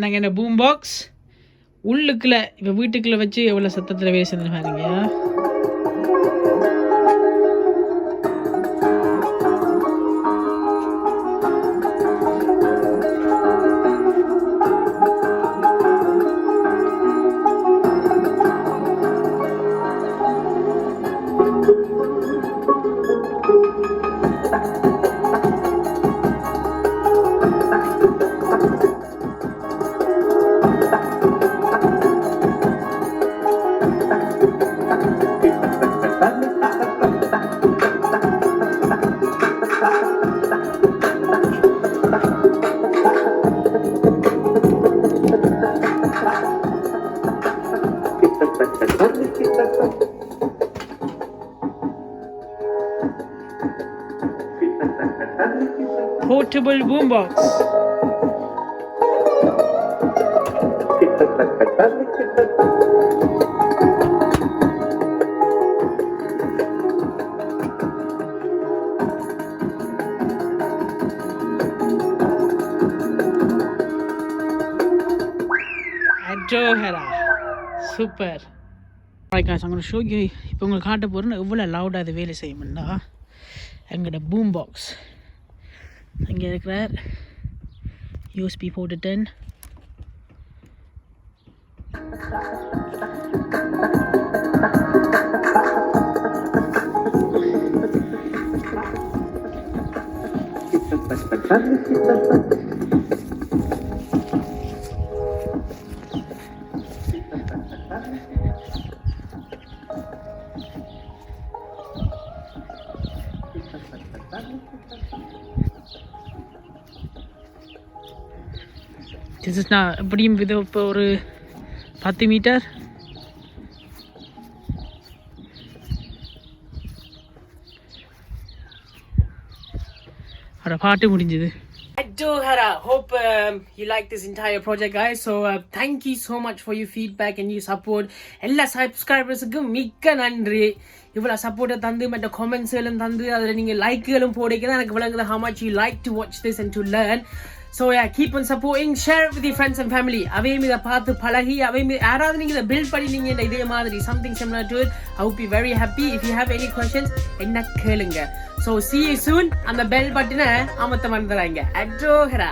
நாங்கள் என்ன boom box உள்ளுக்குள்ள இப்போ வீட்டுக்குள்ளே வச்சு எவ்வளோ சத்தத்தில் வேலை செஞ்சு பாருங்க. Portable boombox. Adohera. Super. Alright guys, I'm going to show you இப்போ உங்களுக்கு காட்ட போறேன் எவ்வளவு லவுடா இது வேலை செய்யும்னா எங்கட boombox அங்கே இருக்கிற USB board 10 This is now எப்படியும் இது இப்போ ஒரு 10 மீட்டர் அட பாட்டு முடிஞ்சது. Adohera. Hope you like this entire project guys. So thank you so much for your feedback and your support. எல்லா சப்ஸ்கிரைபர்ஸுக்கு மிக்க நன்றி. இவ்வளோ சப்போர்ட்டை தந்து மற்ற கமெண்ட்ஸ்களும் தந்து அதில் நீங்கள் லைக்குகளும் போடைக்கு தான் எனக்கு விளங்குது how much you like to watch this and to learn. So yeah, keep on supporting, share it with your friends and family. அவையும் இதை பார்த்து பழகி அவையும் யாராவது நீங்கள் இதை பில்ட் பண்ணினீங்க இதே மாதிரி something similar to it. I hope you're very happy. If you have any questions என்ன கேளுங்க. So see you soon. அந்த பெல் பட்டனை அமர்த்த மறந்துடாதீங்க. Adohera.